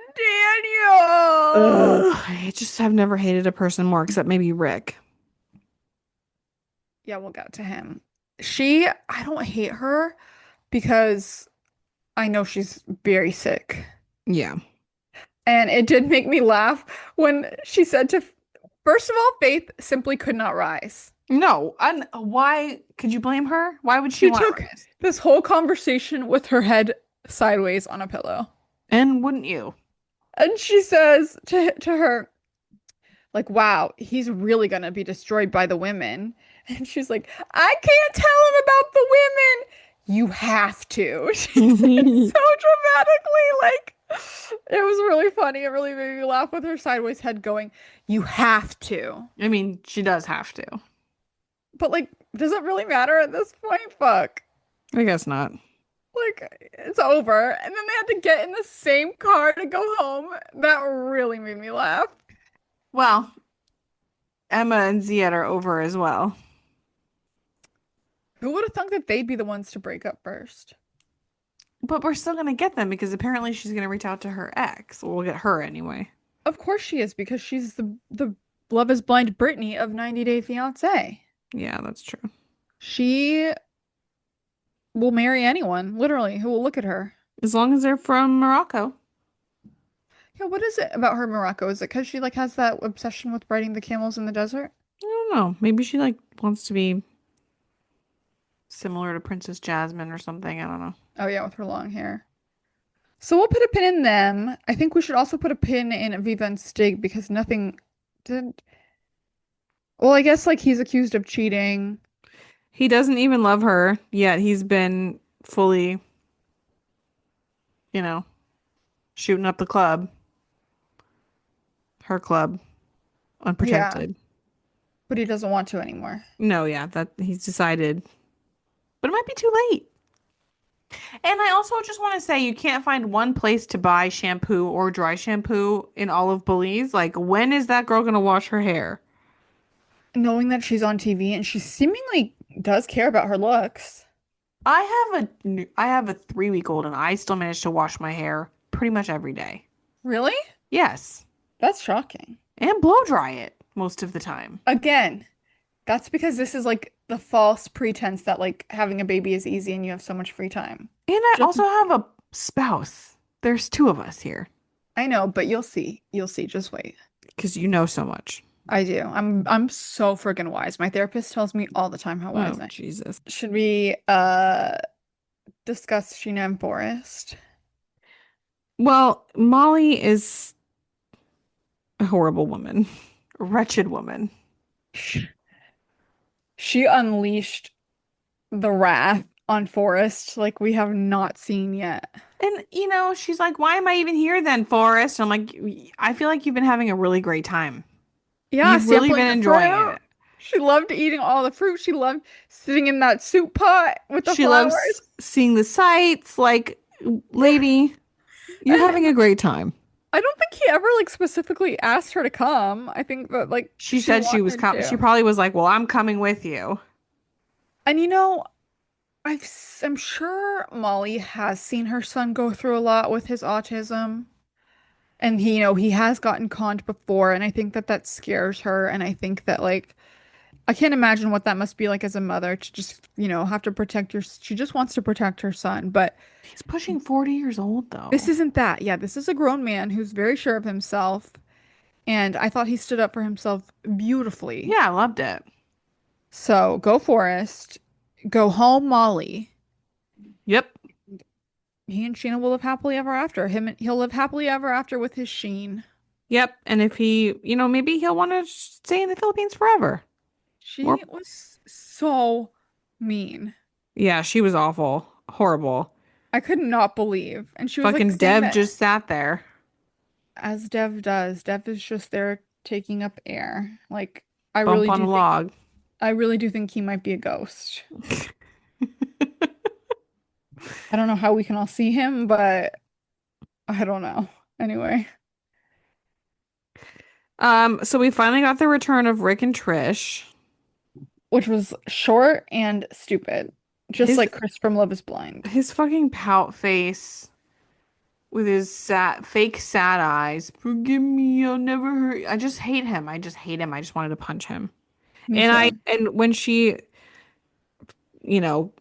Daniel. Ugh, I just have never hated a person more, except maybe Rick. Yeah, we'll get to him. I don't hate her because I know she's very sick. Yeah. And it did make me laugh when she said first of all, Faith simply could not rise. No, and why could you blame her? Why would she She want took Ernest? this whole conversation with her head sideways on a pillow. And wouldn't you? And she says to her, like, wow, he's really gonna be destroyed by the women. And she's like, I can't tell him about the women. You have to. She said so dramatically, like it was really funny. It really made me laugh with her sideways head going, you have to. I mean, she does have to. But like, does it really matter at this point? Fuck. I guess not. Like, it's over. And then they had to get in the same car to go home. That really made me laugh. Well, Emma and Ziad are over as well. Who would have thunk that they'd be the ones to break up first? But we're still gonna get them because apparently she's gonna reach out to her ex. Well, we'll get her anyway. Of course she is, because she's the Love is Blind Britney of 90 Day Fiance. Yeah, that's true. She will marry anyone, literally, who will look at her. As long as they're from Morocco. Yeah, what is it about her Morocco? Is it because she like has that obsession with riding the camels in the desert? I don't know. Maybe she like wants to be similar to Princess Jasmine or something. I don't know. Oh yeah, with her long hair. So we'll put a pin in them. I think we should also put a pin in Aviva and Stig because nothing did. Well, I guess like he's accused of cheating. He doesn't even love her yet. He's been fully, you know, shooting up the club. Her club. Unprotected. But he doesn't want to anymore. No, yeah, that he's decided, but it might be too late. And I also just want to say you can't find one place to buy shampoo or dry shampoo in all of Belize. Like, when is that girl gonna wash her hair? Knowing that she's on TV and she seemingly does care about her looks. I have a 3 week old and I still manage to wash my hair pretty much every day. Really? Yes. That's shocking. And blow dry it most of the time. Again, that's because this is like the false pretense that like having a baby is easy and you have so much free time. And I Just also have a spouse. There's two of us here I know, but you'll see. You'll see. Just wait. because you know so much. I do. I'm so freaking wise. My therapist tells me all the time how wise Oh, I am. Jesus. Should we discuss Sheena and Forrest? Well, Molly is a horrible woman, a wretched woman. She unleashed the wrath on Forrest like we have not seen yet. And, she's like, why am I even here then, Forrest? I'm like, I feel like you've been having a really great time. Yeah, You've really sampling been the enjoying fruit. it. She loved eating all the fruit. She loved sitting in that soup pot with the She flowers. loves seeing the sights. Like, lady, you're having a great time. I don't think he ever like specifically asked her to come. I think that like She said she was wanted coming. to. She probably was like, well, I'm coming with you. And I'm sure Molly has seen her son go through a lot with his autism. And he has gotten conned before, and I think that that scares her. And I think that like I can't imagine what that must be like as a mother to just, have to protect she just wants to protect her son. But He's pushing 40 years old, though. this isn't that. Yeah, this is a grown man who's very sure of himself. And I thought he stood up for himself beautifully. Yeah, I loved it. So go Forrest, go home, Molly. Yep. He and Sheena will live happily ever after. He'll live happily ever after with his Sheen. Yep. And if he, maybe he'll want to stay in the Philippines forever. She Or was so mean. yeah, she was awful. Horrible. I could not believe. And she was like Fucking saying Dev that just sat there. as Dev does. Dev is just there taking up air. Like I Bump really on do a log. I really do think he might be a ghost. I don't know how we can all see him, but I don't know. Anyway, So we finally got the return of Rick and Trish. which was short and stupid. Just His like Chris from Love is Blind. his fucking pout face with his fake sad eyes. Forgive me, I'll never hurt you. I just hate him. I just hate him. I just wanted to punch him. Me And too. when she, you know,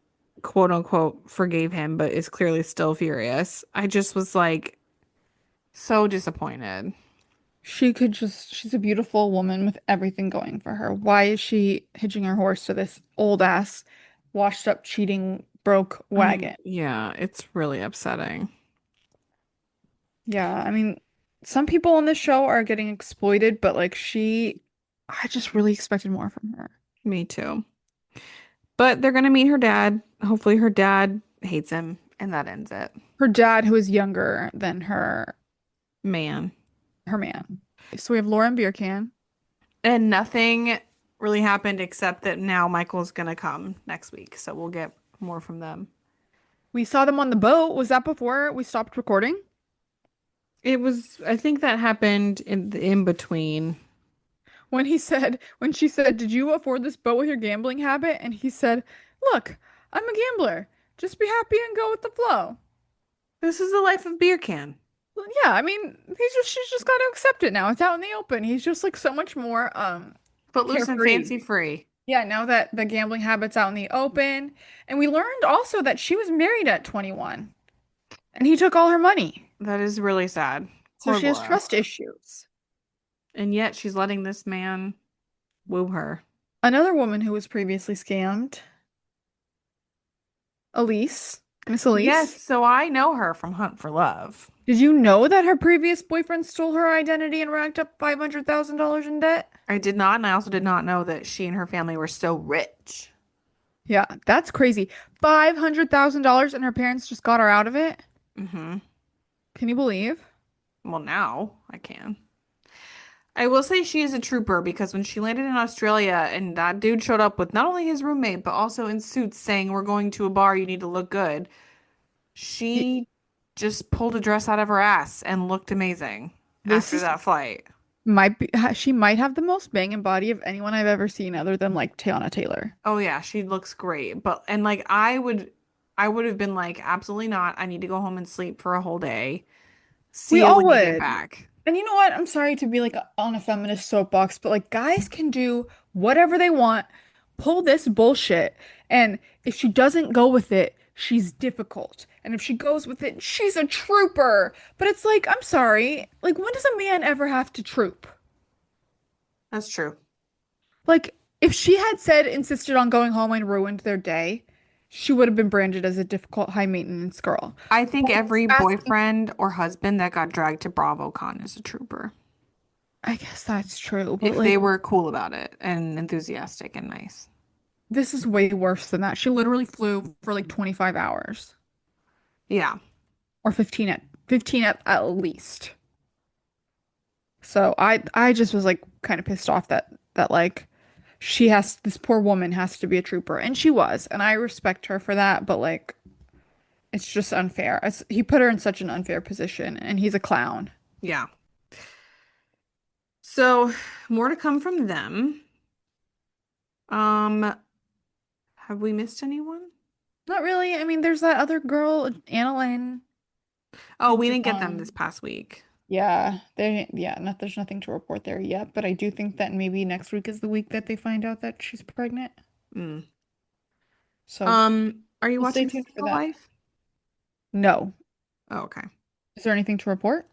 quote unquote forgave him, but is clearly still furious, I just was like so disappointed. She's a beautiful woman with everything going for her. Why is she hitching her horse to this old ass, washed up, cheating, broke wagon? Yeah, it's really upsetting. Yeah, I mean, some people on this show are getting exploited, but like I just really expected more from her. Me too. But they're gonna meet her dad. Hopefully her dad hates him, and that ends it. Her dad, who is younger than Man. her man. So we have Laura and Beer Can. And nothing really happened except that now Michael's gonna come next week, so we'll get more from them. We saw them on the boat. Was that before we stopped recording? I think that happened in the in between. When she said, "Did you afford this boat with your gambling habit?" And he said, "Look, I'm a gambler. Just be happy and go with the flow." This is the life of Beer Can. Well, yeah, I mean, she's just got to accept it now. It's out in the open. He's just like so much more Footloose and carefree. fancy free. Yeah, now that the gambling habit's out in the open. And we learned also that she was married at 21 and he took all her money. That is really sad. So Poor she has Laura. trust issues. And yet she's letting this man woo her. Another woman who was previously scammed, Miss Elise. Yes, so I know her from Hunt for Love. Did you know that her previous boyfriend stole her identity and racked up $500,000 in debt? I did not, and I also did not know that she and her family were so rich. Yeah, that's crazy. $500,000 and her parents just got her out of it? Mm-hmm. Can you believe? Well, now I can. I will say she is a trooper because when she landed in Australia and that dude showed up with not only his roommate but also in suits saying we're going to a bar, you need to look good, Y- she just pulled a dress out of her ass and looked amazing This after is that flight. might be she might have the most banging body of anyone I've ever seen other than like Tiana Taylor. Oh yeah, she looks great. But and like I would have been like absolutely not. I need to go home and sleep for a whole day. We See you all when you get would. back. And you know what? I'm sorry to be like on a feminist soapbox, but like guys can do whatever they want, pull this bullshit, and if she doesn't go with it, she's difficult. And if she goes with it, she's a trooper. But it's like, I'm sorry, like when does a man ever have to troop? That's true. Like if she had said insisted on going home and ruined their day, she would have been branded as a difficult, high maintenance girl. I think But every asking, boyfriend or husband that got dragged to BravoCon is a trooper. I guess that's true, but If like they were cool about it and enthusiastic and nice. this is way worse than that. She literally flew for like 25 hours Yeah. or 15 at least. So I just was like kind of pissed off that like this poor woman has to be a trooper and she was and I respect her for that, but like it's just unfair. He put her in such an unfair position and he's a clown. Yeah. So, more to come from them. Um, have we missed anyone? Not really. I mean, there's that other girl, Anna Lynn. Oh, we It's didn't get them this fun. past week. There's nothing to report there yet, but I do think that maybe next week is the week that they find out that she's pregnant. Mm. So Are you we'll stay watching tuned for Single that. Life? No. Oh, okay. Is there anything to report?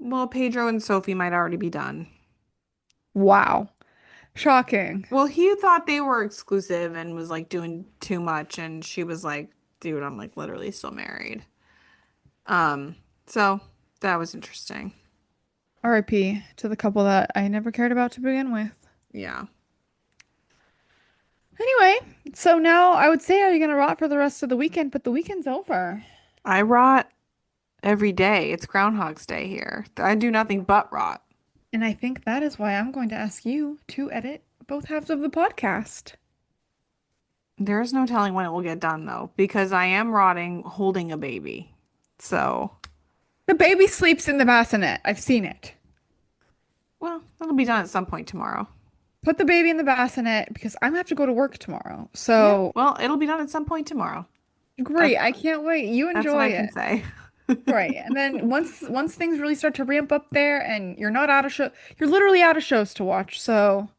Well, Pedro and Sophie might already be done. Wow. Shocking. Well, he thought they were exclusive and was like doing too much, and she was like, dude, I'm like literally still married. So that was interesting. RIP to the couple that I never cared about to begin with. Yeah. Anyway, so now I would say, are you gonna rot for the rest of the weekend? But the weekend's over. I rot every day. It's Groundhog's Day here. I do nothing but rot. And I think that is why I'm going to ask you to edit both halves of the podcast. There's no telling when it will get done though, because I am rotting holding a baby. So, The baby sleeps in the bassinet. I've seen it. well, it'll be done at some point tomorrow. Put the baby in the bassinet because I'm gonna have to go to work tomorrow. Yeah, So well, it'll be done at some point tomorrow. That great. I can't wait. You that's what enjoy I it. can say. Right. And then once things really start to ramp up there and you're not out of show, you're literally out of shows to watch. So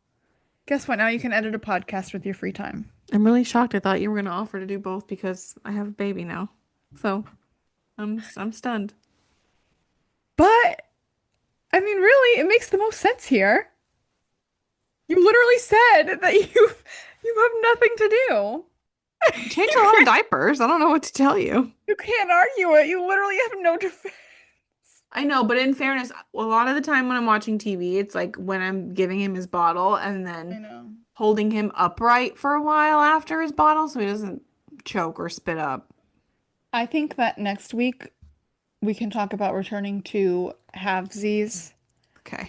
guess what? Now you can edit a podcast with your free time. I'm really shocked. I thought you were going to offer to do both because I have a baby now. So, I'm stunned. But I mean, really, it makes the most sense here. You literally said that you have nothing to do. Change a lot of diapers. I don't know what to tell you. You can't argue it. You literally have no defense. I know, but in fairness, a lot of the time when I'm watching TV, it's like when I'm giving him his bottle and I then know. holding him upright for a while after his bottle so he doesn't choke or spit up. I think that next week we can talk about returning to halvesies. Okay.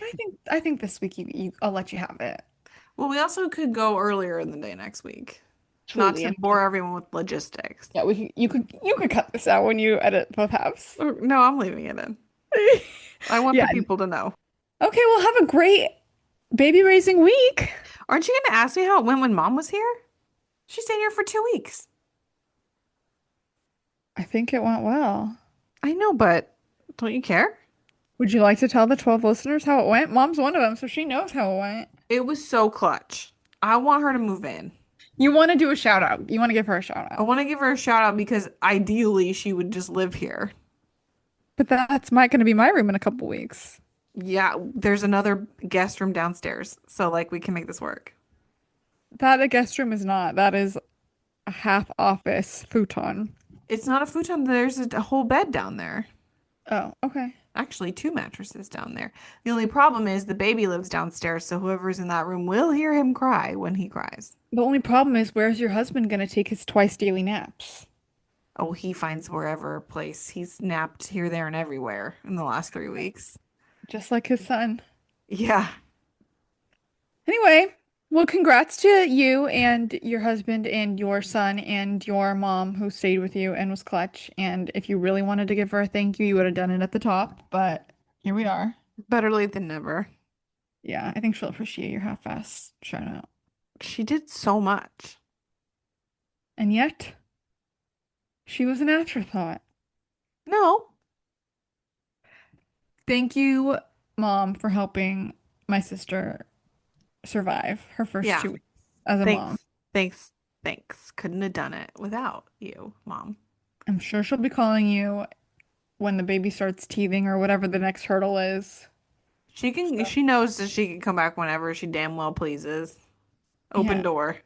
I think this week I'll let you have it. Well, we also could go earlier in the day next week. Not Truly. to I bore mean, everyone with logistics. yeah, you could cut this out when you edit both halves. No, I'm leaving it in. I want Yeah. the people to know. Okay, well have a great baby raising week. Aren't you going to ask me how it went when mom was here? She stayed here for 2 weeks. I think it went well. I know, but don't you care? Would you like to tell the 12 listeners how it went? Mom's one of them, so she knows how it went. It was so clutch. I want her to move in. You want to do a shout out. You want to give her a shout I out. want to give her a shout out because ideally she would just live here. But that's going to be my room in a couple weeks. Yeah, there's another guest room downstairs, so like we can make this work. That a guest room is not. That is a half office futon. It's not a futon, there's a whole bed down there. Oh, okay. Actually, 2 mattresses down there. The only problem is the baby lives downstairs, so whoever's in that room will hear him cry when he cries. The only problem is where's your husband going to take his twice daily naps? Oh, he finds wherever place. He's napped here, there, and everywhere in the last 3 weeks. Just like his son. Yeah. Anyway, well, congrats to you and your husband and your son and your mom who stayed with you and was clutch. And if you really wanted to give her a thank you, you would have done it at the top. But here we are. Better late than never. Yeah, I think she'll appreciate your half-ass shout out. She did so much. And yet, she was an afterthought. No. Thank you, Mom, for helping my sister survive her first Yeah. 2 weeks as a Thanks. mom. Thanks. Thanks. Couldn't have done it without you, Mom. I'm sure she'll be calling you when the baby starts teething or whatever the next hurdle is. She knows that she can come back whenever she damn well pleases. Open Yeah. door.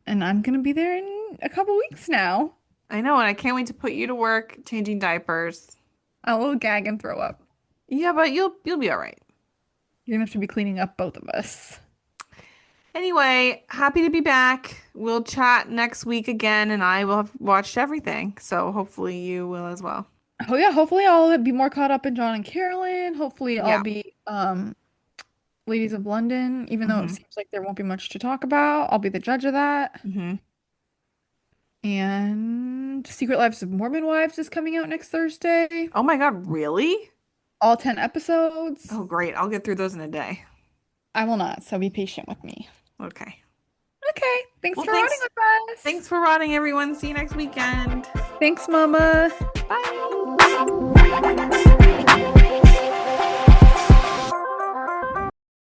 And I'm gonna be there in a couple weeks now. I know, and I can't wait to put you to work changing diapers. I will gag and throw up. Yeah, but you'll be all right. You're gonna have to be cleaning up both of us. Anyway, happy to be back. We'll chat next week again, and I will have watched everything. So hopefully you will as well. Oh yeah, hopefully I'll be more caught up in John and Carolyn. Hopefully I'll Yeah. be Ladies of London, even though it Mm-hmm. seems like there won't be much to talk about. I'll be the judge of that. Mm-hmm. And Secret Lives of Mormon Wives is coming out next Thursday. Oh my God, really? All 10 episodes. Oh, great. I'll get through those in a day. I will not, so be patient with me. Okay. Okay, thanks Well, for riding with us. Thanks for rotting, everyone. See you next weekend. Thanks, Mama. Bye.